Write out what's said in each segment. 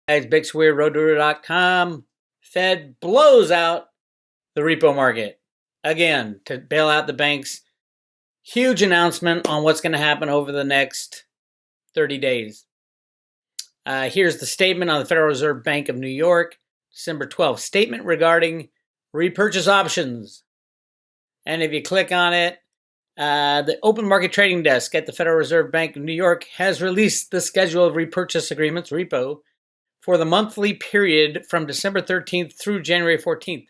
Guys, Bix Weir, roadrunner.com. Fed blows out the repo market again to bail out the banks. Huge announcement on what's going to happen over the next 30 days. Here's the statement on the Federal Reserve Bank of New York, December 12th. Statement regarding repurchase options. And if you click on it, the open market trading desk at the Federal Reserve Bank of New York has released the schedule of repurchase agreements, repo, for the monthly period from December 13th through January 14th.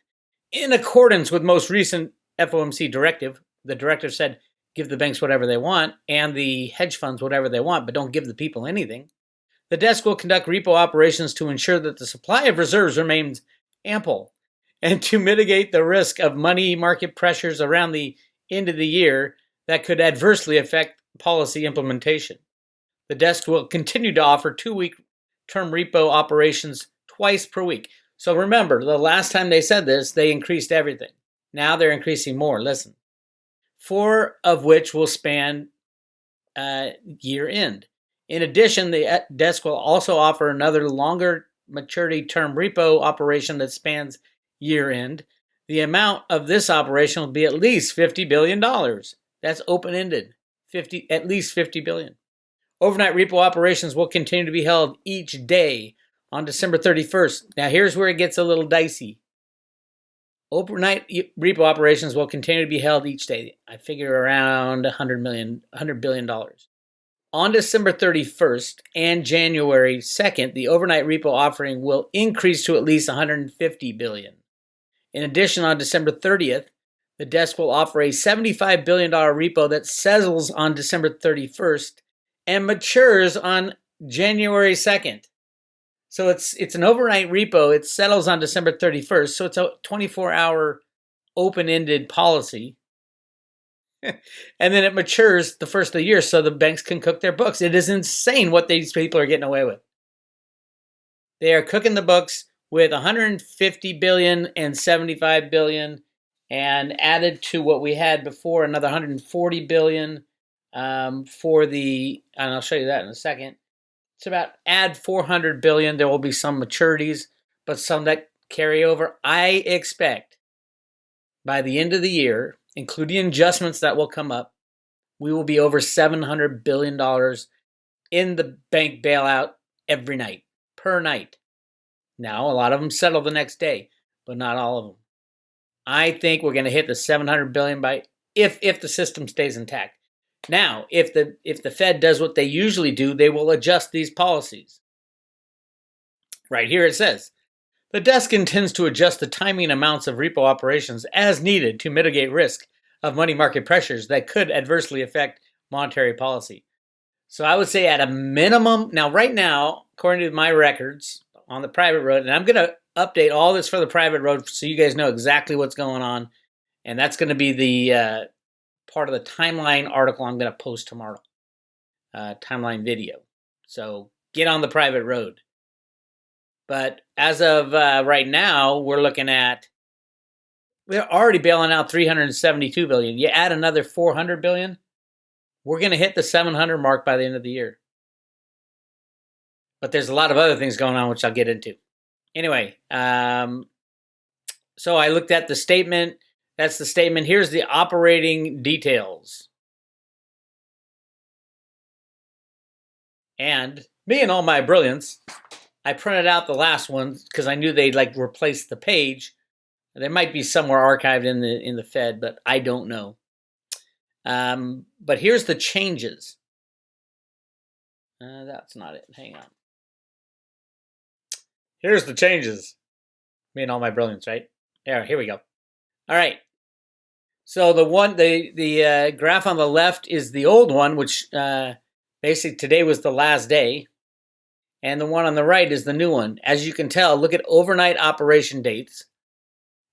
In accordance with most recent FOMC directive, the directive said, give the banks whatever they want and the hedge funds whatever they want, but don't give the people anything. The desk will conduct repo operations to ensure that the supply of reserves remains ample and to mitigate the risk of money market pressures around the end of the year that could adversely affect policy implementation. The desk will continue to offer 2-week term repo operations twice per week. So remember, the last time they said this, they increased everything. Now they're increasing more. Listen. 4 of which will span year end. In addition, the desk will also offer another longer maturity term repo operation that spans year end. The amount of this operation will be at least $50 billion. That's open-ended. At least $50 billion. Overnight repo operations will continue to be held each day on December 31st. Now here's where it gets a little dicey. Overnight repo operations will continue to be held each day. I figure around $100 billion. On December 31st and January 2nd, the overnight repo offering will increase to at least $150 billion. In addition, on December 30th, the desk will offer a $75 billion repo that settles on December 31st and matures on January 2nd. So it's an overnight repo. It settles on December 31st. So it's a 24-hour open-ended policy. And then it matures the first of the year so the banks can cook their books. It is insane what these people are getting away with. They are cooking the books with $150 billion and $75 billion and added to what we had before another $140 billion for the, and I'll show you that in a second. It's about add $400 billion. There will be some maturities, but some that carry over. I expect by the end of the year, including adjustments that will come up, we will be over $700 billion in the bank bailout every night, per night. Now, a lot of them settle the next day, but not all of them. I think we're going to hit the $700 billion by if the system stays intact. Now, if the Fed does what they usually do, they will adjust these policies. Right here it says, the desk intends to adjust the timing and amounts of repo operations as needed to mitigate risk of money market pressures that could adversely affect monetary policy. So I would say at a minimum, now right now, according to my records on the private road, and I'm going to update all this for the private road so you guys know exactly what's going on, and that's going to be the part of the timeline article I'm going to post tomorrow, timeline video. So get on the private road. But as of right now, we're already bailing out $372 billion. You add another $400 billion, we're going to hit the 700 mark by the end of the year. But there's a lot of other things going on, which I'll get into. Anyway, so I looked at the statement. That's the statement. Here's the operating details. And me and all my brilliance, I printed out the last one because I knew they'd replace the page. They might be somewhere archived in the Fed, but I don't know. But here's the changes. That's not it. Hang on. Here's the changes. Me and all my brilliance, right? Here we go. All right. So the graph on the left is the old one, which basically today was the last day. And the one on the right is the new one. As you can tell, look at overnight operation dates.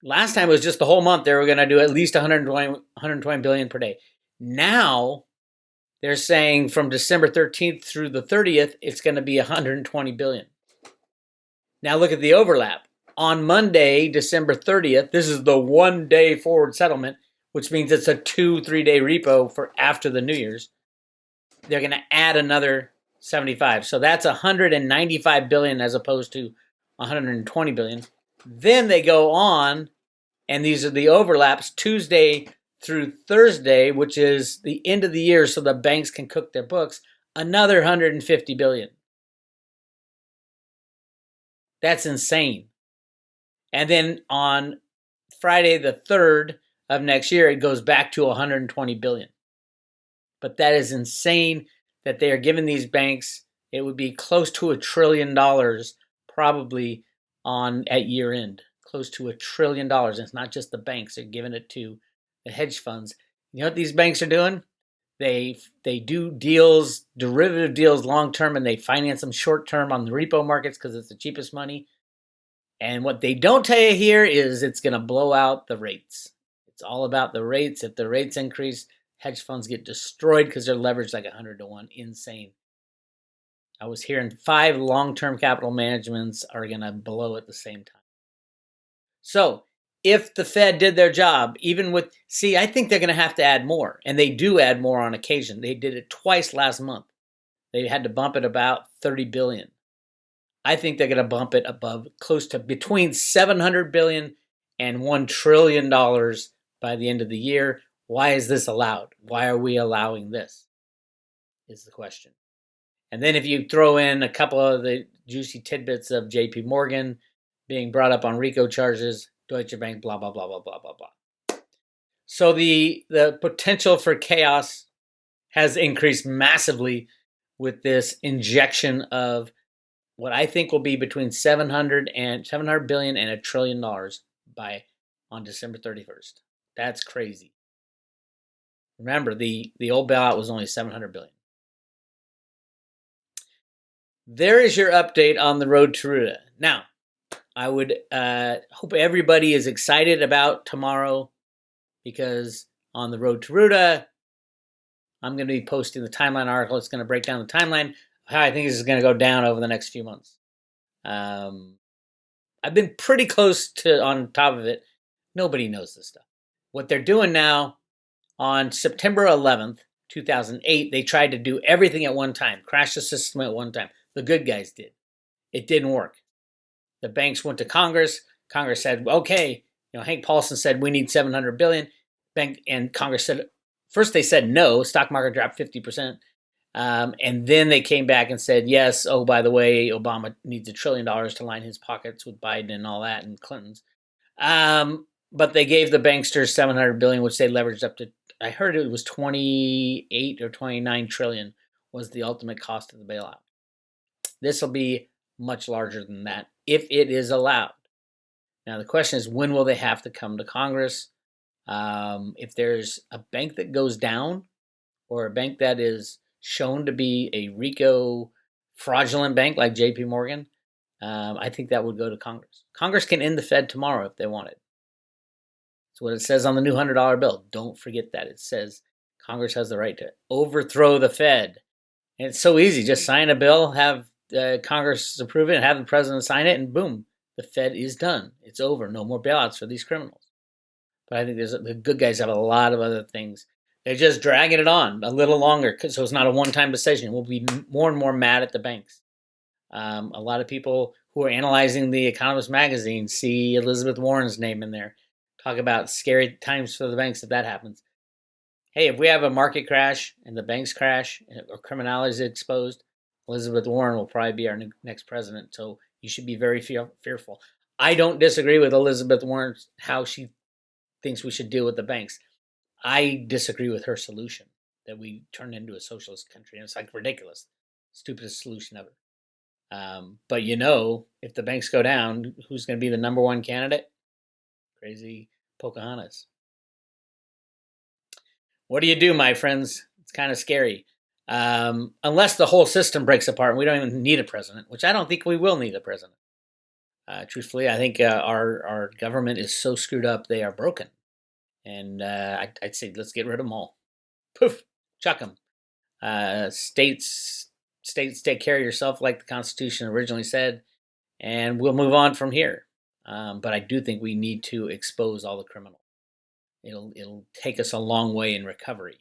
Last time it was just the whole month. They were going to do at least 120 billion per day. Now they're saying from December 13th through the 30th, it's going to be 120 billion. Now look at the overlap. On Monday, December 30th, this is the 1-day forward settlement, which means it's a 2-3 day repo for after the New Year's. They're going to add another 75. So that's 195 billion as opposed to 120 billion. Then they go on, and these are the overlaps Tuesday through Thursday, which is the end of the year, so the banks can cook their books. Another 150 billion. That's insane. And then on Friday the 3rd of next year, it goes back to 120 billion. But that is insane that they are giving these banks, it would be close to $1 trillion probably at year end. Close to $1 trillion. And it's not just the banks, they're giving it to the hedge funds. You know what these banks are doing? They do deals, derivative deals long term, and they finance them short term on the repo markets because it's the cheapest money. And what they don't tell you here is it's going to blow out the rates. It's all about the rates. If the rates increase, hedge funds get destroyed because they're leveraged like 100 to 1. Insane. I was hearing 5 long-term capital managements are going to blow at the same time. So if the Fed did their job, I think they're going to have to add more. And they do add more on occasion. They did it twice last month. They had to bump it about 30 billion. I think they're going to bump it above close to between $700 billion and $1 trillion by the end of the year. Why is this allowed? Why are we allowing this? Is the question. And then if you throw in a couple of the juicy tidbits of JP Morgan being brought up on RICO charges, Deutsche Bank, blah, blah, blah, blah, blah, blah, blah. So the potential for chaos has increased massively with this injection of what I think will be between $700 billion and $1 trillion on December 31st. That's crazy. Remember, the old bailout was only $700 billion. There is your update on the road to Ruta. Now, I would hope everybody is excited about tomorrow, because on the road to Ruta, I'm going to be posting the timeline article. It's going to break down the timeline of how I think this is going to go down over the next few months. I've been pretty close to on top of it. Nobody knows this stuff. What they're doing now, on September 11th, 2008, they tried to do everything at one time, crash the system at one time. The good guys did. It didn't work. The banks went to Congress. Congress said, okay. Hank Paulson said, we need $700 billion. And Congress said, first they said no. Stock market dropped 50%. And then they came back and said, yes, oh, by the way, Obama needs $1 trillion to line his pockets with Biden and all that, and Clinton's. But they gave the banksters $700 billion, which they leveraged up to, I heard it was 28 or 29 trillion was the ultimate cost of the bailout. This will be much larger than that if it is allowed. Now, the question is, when will they have to come to Congress? If there's a bank that goes down, or a bank that is shown to be a RICO fraudulent bank like JP Morgan, I think that would go to Congress. Congress can end the Fed tomorrow if they wanted. That's what it says on the new $100 bill. Don't forget that. It says Congress has the right to overthrow the Fed. And it's so easy. Just sign a bill, have Congress approve it, and have the president sign it, and boom, the Fed is done. It's over. No more bailouts for these criminals. But I think the good guys have a lot of other things. They're just dragging it on a little longer, so it's not a one-time decision. We'll be more and more mad at the banks. A lot of people who are analyzing the Economist magazine see Elizabeth Warren's name in there. Talk about scary times for the banks if that happens. Hey, if we have a market crash and the banks crash or criminality is exposed, Elizabeth Warren will probably be our next president. So you should be very fearful. I don't disagree with Elizabeth Warren, how she thinks we should deal with the banks. I disagree with her solution that we turn into a socialist country. And it's like ridiculous. Stupidest solution ever. But if the banks go down, who's going to be the number one candidate? Crazy Pocahontas. What do you do, my friends? It's kind of scary. Unless the whole system breaks apart and we don't even need a president, which I don't think we will need a president. Truthfully, I think our government is so screwed up, they are broken. And I'd say let's get rid of them all. Poof, chuck them. States take care of yourself like the Constitution originally said, and we'll move on from here. But I do think we need to expose all the criminals. It'll take us a long way in recovery.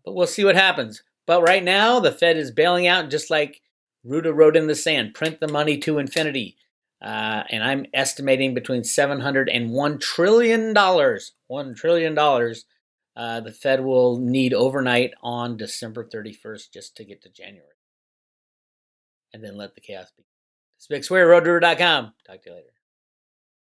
But we'll see what happens. But right now, the Fed is bailing out just like Ruta wrote in the sand, print the money to infinity. And I'm estimating between $700 and $1 trillion. $1 trillion the Fed will need overnight on December 31st just to get to January. And then let the chaos begin. This is Big Swear, roadrunner.com. Talk to you later.